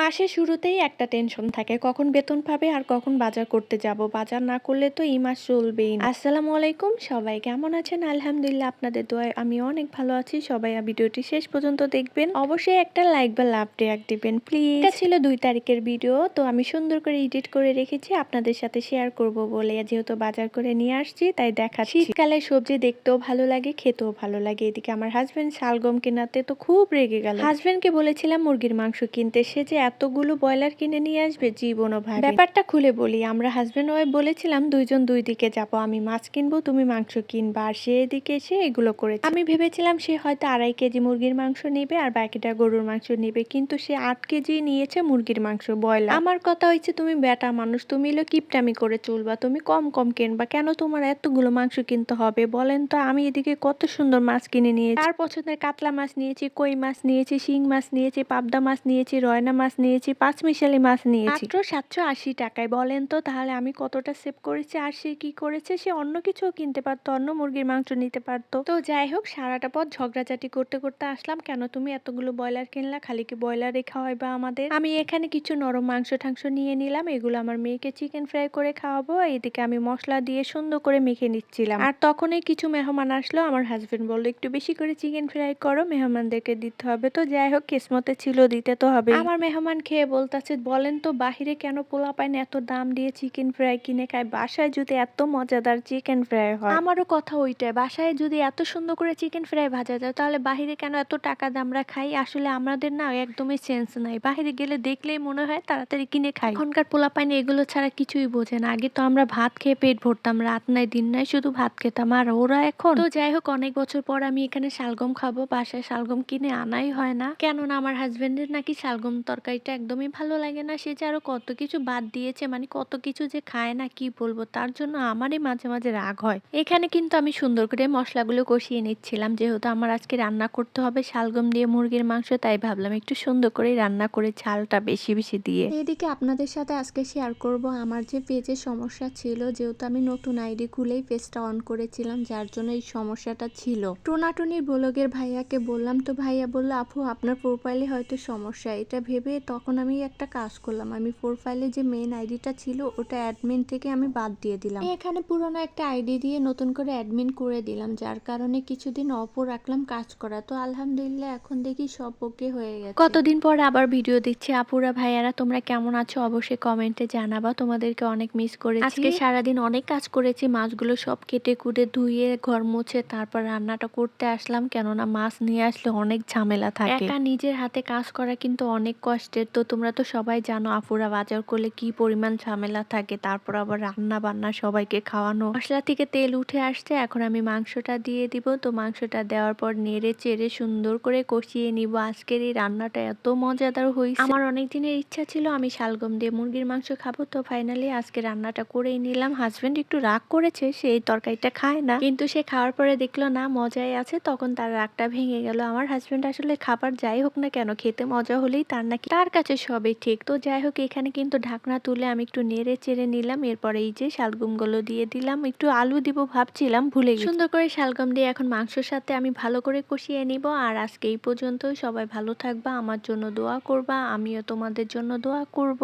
মাসের শুরুতেই একটা টেনশন থাকে, কখন বেতন পাবে আর কখন বাজার করতে যাব। বাজার না করলে তো এই মাস চলবেই না। আসসালামু আলাইকুম, সবাই কেমন আছেন? আলহামদুলিল্লাহ, আপনাদের দোয়ায় আমি অনেক ভালো আছি। সবাই ভিডিওটি শেষ পর্যন্ত দেখবেন, অবশ্যই একটা লাইক বা লাভ রিঅ্যাক্ট দিবেন প্লিজ। এটা ছিল 2 তারিখের ভিডিও, তো আমি সুন্দর করে এডিট করে রেখেছি আপনাদের সাথে শেয়ার করব বলে। যেহেতু বাজার করে নিয়ে আসছি তাই দেখাচ্ছি। শীতকালে সবজি দেখতেও ভালো লাগে, খেতেও ভালো লাগে। এদিকে আমার হাজবেন্ড শালগম কেনাতে তো খুব রেগে গেল। হাজবেন্ডকে বলেছিলাম মুরগির মাংস কিনতে, সে যে এতগুলো ব্রয়লার কিনে নিয়ে আসবে জীবনও ভাবে। ব্যাপারটা খুলে বলি, আমরা হাজবেন্ড ওয়াইফ বলেছিলাম দুইজন দুই দিকে যাব, আমি মাছ কিনবো তুমি মাংস কিনবা, আর সে এদিকে এসে এগুলো করেছে। আমি ভেবেছিলাম সে হয়তো 2.5 কেজি মুরগির মাংস নিবে আর বাকিটা গরুর মাংস নিবে, কিন্তু সে 8 কেজি নিয়েছে মুরগির মাংস ব্রয়লার। আমার কথা হয়েছে, তুমি বেটা মানুষ, তুমি এলো কিপটামি করে চলবা, তুমি কম কম কিনবা, কেন তোমার এতগুলো মাংস কিনতে হবে বলেন তো? আমি এদিকে কত সুন্দর মাছ কিনে নিয়েছি, তার পছন্দের কাতলা মাছ নিয়েছি, কই মাছ নিয়েছি, শিং মাছ নিয়েছি, পাবদা মাছ নিয়েছি, রয়না মাছ নিয়েছি, পাঁচমিশালি মাছ নিয়েছি মাত্র 780 টাকায়। বলেন তো তাহলে আমি কতটা সেভ করেছি। আর সে কি করেছে, সে অন্য কিছুও কিনতে পারতো, অন্য মুরগির মাংস নিতে পারতো। তো যাই হোক, সারাটা পথ ঝগড়াঝাটি করতে করতে আসলাম, কেন তুমি এতগুলো ব্রয়লার কিনলা, খালি কি ব্রয়লার রেখা হয় বা আমাদের? আমি এখানে কিছু নরম মাংস ঠাংস নিয়ে নিলাম, এগুলো আমার মেয়েকে চিকেন ফ্রাই করে খাওয়াবো। এদিকে আমি মশলা দিয়ে সুন্দর করে মেখে নিচ্ছিলাম, আর তখনই কিছু মেহমান আসলো। আমার হাজবেন্ড বললো একটু বেশি করে চিকেন ফ্রাই করো, মেহমানদেরকে দিতে হবে। তো যাই হোক, কিসমতে ছিল, দিতে তো হবে। আমার মেহমান খেয়ে বলতেছে, বলেন তো বাহিরে কেন পোলাপাইন এত দাম দিয়ে চিকেন ফ্রাই কিনে খায়, বাসায় যদি এত মজাদার চিকেন ফ্রাই হয়। আমারও কথা ওইটাই, বাসায় যদি এত সুন্দর করে চিকেন ফ্রাই ভাজা যায়, তাহলে বাহিরে কেন এত টাকা দিয়ে আমরা খাই? আসলে আমাদের না একদমই সেন্স নাই, বাহিরে গেলে দেখলেই মনে হয় তাড়াতাড়ি কিনে খাই। এখনকার পোলাপাইন এগুলো ছাড়া কিছুই বোঝে না। আগে তো আমরা ভাত খেয়ে পেট ভরতাম, রাত নাই দিন নাই শুধু ভাত খেতাম, আর ওরা এখন। তো যাই হোক, অনেক বছর পর আমি এখানে শালগম খাবো, বাসায় শালগম কিনে আনাই হয় না। কেননা আমার হাজবেন্ডের নাকি শালগম তরকারিটা একদমই ভালো লাগে না, সে যে আরো কত কিছু বাদ দিয়েছে, মানে কত কিছু যে খায় না কি বলবো, তার জন্য আমারই মাঝে মাঝে রাগ হয়। এখানে কিন্তু আমি সুন্দর করে মশলাগুলো কষিয়ে নিচ্ছিলাম, যেহেতু আমার আজকে রান্না করতে হবে শালগম দিয়ে মুরগির মাংস, তাই ভাবলাম একটু সুন্দর করে রান্না করে ঝালটা বেশি বেশি দিয়ে। এদিকে আপনাদের সাথে আজকে শেয়ার করব আমার যে পেজের সমস্যা ছিল, যেহেতু আমি নতুন আইডি খুলেই পেজটা অন করেছিলাম, যার জন্য এই সমস্যাটা ছিল। টোনাটুনির ব্লগের ভাইয়াকে বললাম, তো ভাইয়া বললো আপু আপনার প্রোফাইলে হয়তো সমস্যা। এটা ভেবে তখন আমি একটা কাজ করলাম, আমি প্রোফাইলে যে মেইন আইডিটা ছিল ওটা অ্যাডমিন থেকে আমি বাদ দিয়ে দিলাম, এখানে পুরনো একটা আইডি দিয়ে নতুন করে অ্যাডমিন করে দিলাম, যার কারণে কিছুদিন অপর রাখলাম কাজ করা। তো আলহামদুলিল্লাহ এখন দেখি সব ওকে হয়ে গেছে। কতদিন পর আবার ভিডিও দিচ্ছি, আপুরা ভাইয়ারা তোমরা কেমন আছো অবশ্যই কমেন্টে জানাবা, তোমাদেরকে অনেক মিস করেছি। আজকে সারাদিন অনেক কাজ করেছি, মাছগুলো সব কেটে কুটে ধুয়ে ঘর মুছে তারপর রান্নাটা করতে আসলাম, কেননা মাছ নিয়ে আসলে অনেক ঝামেলা থাকে। একা নিজের হাতে কাজ করা কিন্তু অনেক কষ্টের। তো তোমরা তো সবাই জানো আপুরা বাজার করলে কি পরিমাণ ঝামেলা থাকে, তারপর আবার রান্না বান্না সবাইকে খাওয়ানো। মশলা থেকে তেল উঠে আসছে, এখন আমি মাংসটা দিয়ে দিব। তো মাংসটা দেওয়ার পর নেড়ে চেড়ে সুন্দর করে কষিয়ে নিব। আজকের এই রান্নাটা এত মজাদার হয়েছে, আমার অনেক দিনের ইচ্ছা ছিল আমি শালগম দিয়ে মুরগির মাংস খাবো। তো ফাইনালি আজকে রান্নাটা করেই নিলাম। হাজবেন্ড একটু রাগ করেছে, সে এই তরকারিটা খায় না, কিন্তু সে খাওয়ার পরে দেখলো না মজাই আছে, তখন তার রাগটা ভেঙে গেল। আমার হাজবেন্ড আসলে খাবার যাই হোক না কেন, খেতে মজা হলেই তার নাকি তার কাছে সবই ঠিক। তো যাই হোক, এখানে কিন্তু ঢাকনা তুলে আমি একটু নেড়ে চেড়ে নিলাম, এরপরে এই যে শালগম গুলো দিয়ে দিলাম, একটু আলু দিব ভাবছিলাম, ভুলে গেছি। সুন্দর করে শালগম দিয়ে এখন মাংসের সাথে আমি ভালো করে কষিয়ে নিব। আর আজকে এই পর্যন্ত, সবাই ভালো থাকবা, আমার জন্য দোয়া করবা, আমিও তোমাদের জন্য দোয়া করব।